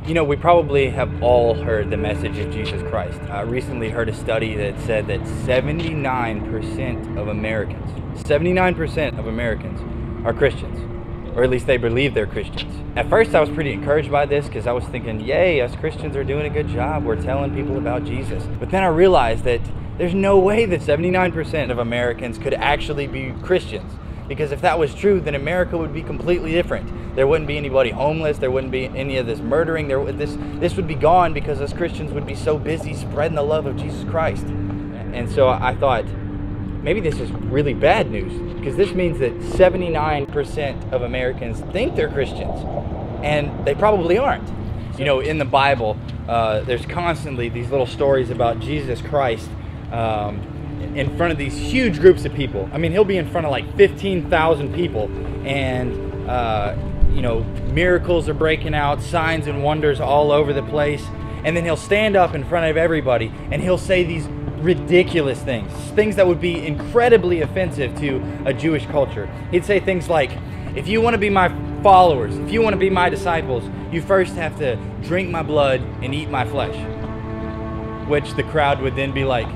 You know, we probably have all heard the message of Jesus Christ. I recently heard a study that said that 79% of Americans, 79% of Americans are Christians, or at least they believe they're Christians. At first I was pretty encouraged by this because I was thinking, yay, us Christians are doing a good job. We're telling people about Jesus. But then I realized that there's no way that 79% of Americans could actually be Christians. Because if that was true, then America would be completely different. There wouldn't be anybody homeless. There wouldn't be any of this murdering. This would be gone because us Christians would be so busy spreading the love of Jesus Christ. And so I thought, maybe this is really bad news, because this means that 79% of Americans think they're Christians, and they probably aren't. You know, in the Bible, there's constantly these little stories about Jesus Christ in front of these huge groups of people. I mean, he'll be in front of like 15,000 people, and you know, miracles are breaking out, signs and wonders all over the place, and then he'll stand up in front of everybody and he'll say these ridiculous things that would be incredibly offensive to a Jewish culture. He'd say things like, if you want to be my followers, if you want to be my disciples, you first have to drink my blood and eat my flesh. Which the crowd would then be like,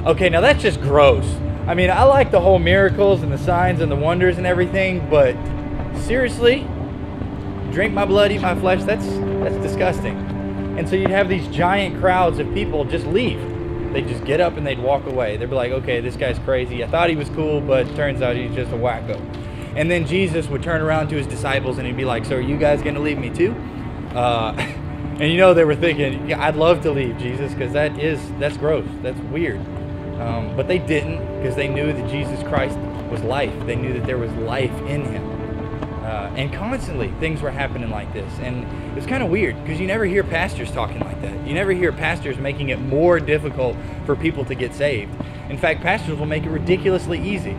okay, now that's just gross. I mean, I like the whole miracles and the signs and the wonders and everything, but seriously, drink my blood, eat my flesh, that's disgusting. And so you'd have these giant crowds of people just leave. They'd just get up and they'd walk away. They'd be like, okay, this guy's crazy. I thought he was cool, but turns out he's just a wacko. And then Jesus would turn around to his disciples and he'd be like, so are you guys going to leave me too? And you know, they were thinking, yeah, I'd love to leave, Jesus, because that's gross. That's weird. But they didn't, because they knew that Jesus Christ was life. They knew that there was life in him. And constantly things were happening like this. And it was kind of weird, because you never hear pastors talking like that. You never hear pastors making it more difficult for people to get saved. In fact, pastors will make it ridiculously easy.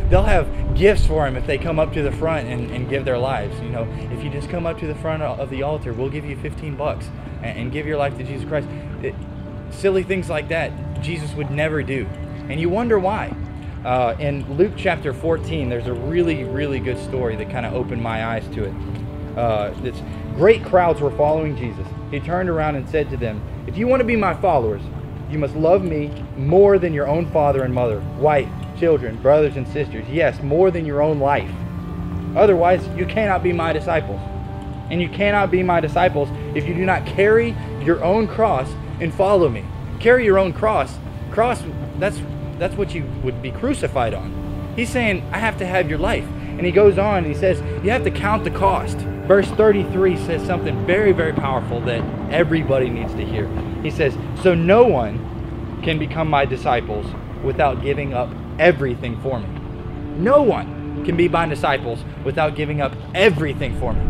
They'll have gifts for them if they come up to the front and give their lives. You know, if you just come up to the front of the altar, we'll give you $15 and give your life to Jesus Christ. Silly things like that Jesus would never do. And you wonder why. In Luke chapter 14, there's a really, really good story that kind of opened my eyes to it. Great crowds were following Jesus. He turned around and said to them, if you want to be my followers, you must love me more than your own father and mother, wife, children, brothers and sisters. Yes, more than your own life. Otherwise, you cannot be my disciples. And you cannot be my disciples if you do not carry your own cross and follow me. Carry your own cross. Cross, that's what you would be crucified on. He's saying, I have to have your life. And he goes on and he says, you have to count the cost. Verse 33 says something very, very powerful that everybody needs to hear. He says, so no one can become my disciples without giving up everything for me. No one can be my disciples without giving up everything for me.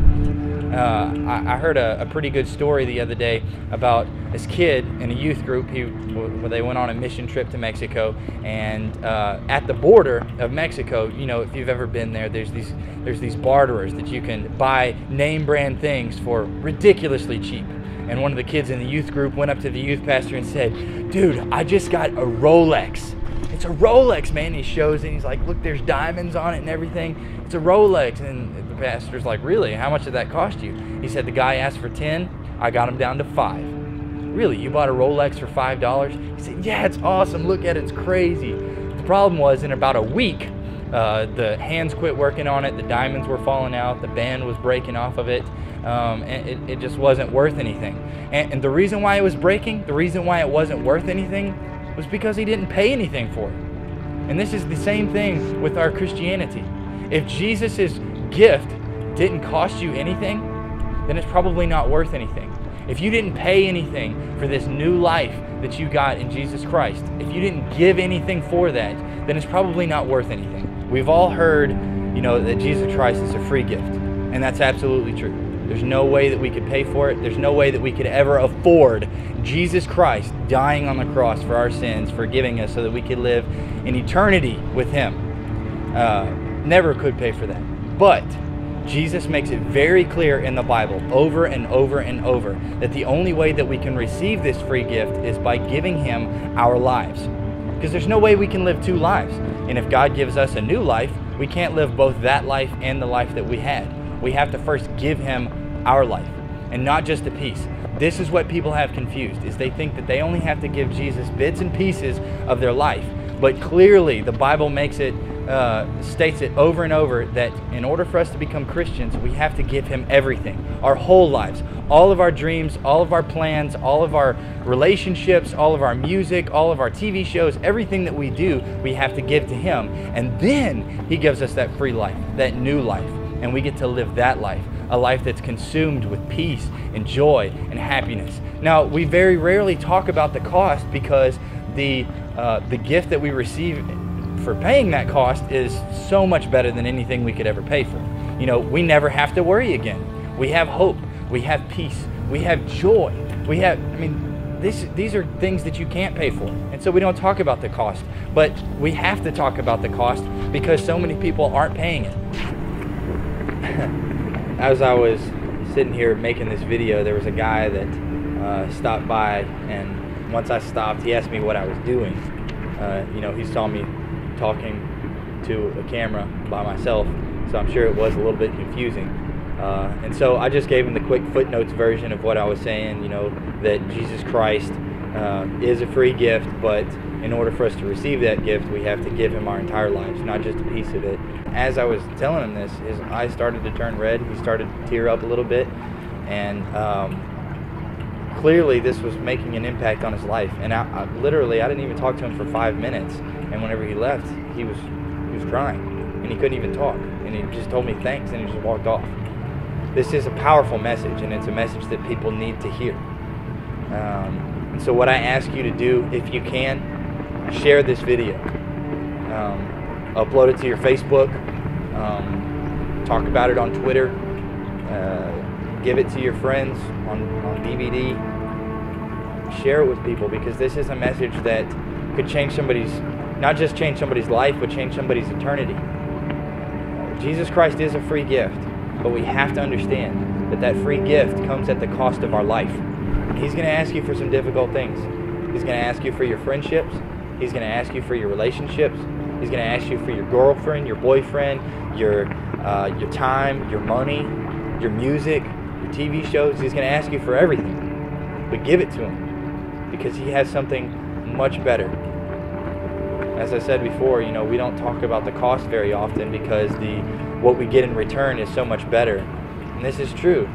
I heard a pretty good story the other day about this kid in a youth group where they went on a mission trip to Mexico, and at the border of Mexico, you know, if you've ever been there, there's these barterers that you can buy name brand things for ridiculously cheap. And one of the kids in the youth group went up to the youth pastor and said, dude, I just got a Rolex. It's a Rolex, man. He shows it. He's like, look, there's diamonds on it and everything. It's a Rolex. And the pastor's like, really? How much did that cost you? He said, the guy asked for 10. I got him down to 5. Really? You bought a Rolex for $5? He said, yeah, it's awesome. Look at it. It's crazy. The problem was, in about a week, the hands quit working on it. The diamonds were falling out. The band was breaking off of it. And it just wasn't worth anything. And the reason why it was breaking, the reason why it wasn't worth anything, was because he didn't pay anything for it. And this is the same thing with our Christianity. If Jesus' gift didn't cost you anything, then it's probably not worth anything. If you didn't pay anything for this new life that you got in Jesus Christ, if you didn't give anything for that, then it's probably not worth anything. We've all heard, you know, that Jesus Christ is a free gift, and that's absolutely true. There's no way that we could pay for it. There's no way that we could ever afford Jesus Christ dying on the cross for our sins, forgiving us so that we could live in eternity with him. Never could pay for that. But Jesus makes it very clear in the Bible over and over and over that the only way that we can receive this free gift is by giving him our lives. Because there's no way we can live two lives. And if God gives us a new life, we can't live both that life and the life that we had. We have to first give him our life. and not just a piece. This is what people have confused, is they think that they only have to give Jesus bits and pieces of their life. But clearly, the Bible makes it, states it over and over that in order for us to become Christians, we have to give Him everything, our whole lives, all of our dreams, all of our plans, all of our relationships, all of our music, all of our TV shows, everything that we do, we have to give to Him. And then He gives us that free life, that new life, and we get to live that life, a life that's consumed with peace and joy and happiness. Now, we very rarely talk about the cost because the gift that we receive for paying that cost is so much better than anything we could ever pay for. You know, we never have to worry again. We have hope. We have peace. We have joy. We have, I mean, these are things that you can't pay for. And so we don't talk about the cost. But we have to talk about the cost because so many people aren't paying it. As I was sitting here making this video, there was a guy that stopped by, and once I stopped, he asked me what I was doing. You know, he saw me talking to a camera by myself, so I'm sure it was a little bit confusing. And so I just gave him the quick footnotes version of what I was saying, you know, that Jesus Christ is a free gift, but in order for us to receive that gift, we have to give Him our entire lives, not just a piece of it. As I was telling him this, his eyes started to turn red. He started to tear up a little bit, and clearly this was making an impact on his life. And I literally didn't even talk to him for 5 minutes, and whenever he left, he was crying, and he couldn't even talk, and he just told me thanks, and he just walked off. This is a powerful message, and it's a message that people need to hear. And so what I ask you to do, if you can, share this video. Upload it to your Facebook. Talk about it on Twitter. Give it to your friends on DVD. Share it with people, because this is a message that could change somebody's, not just change somebody's life, but change somebody's eternity. Jesus Christ is a free gift, but we have to understand that that free gift comes at the cost of our life. He's going to ask you for some difficult things. He's going to ask you for your friendships. He's going to ask you for your relationships. He's going to ask you for your girlfriend, your boyfriend, your time, your money, your music, your TV shows. He's going to ask you for everything. But give it to Him, because He has something much better. As I said before, you know, we don't talk about the cost very often because what we get in return is so much better. And this is true.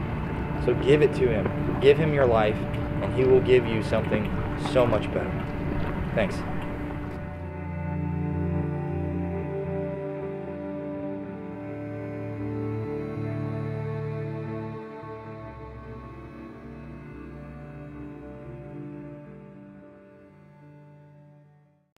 So give it to Him. Give Him your life, and He will give you something so much better. Thanks.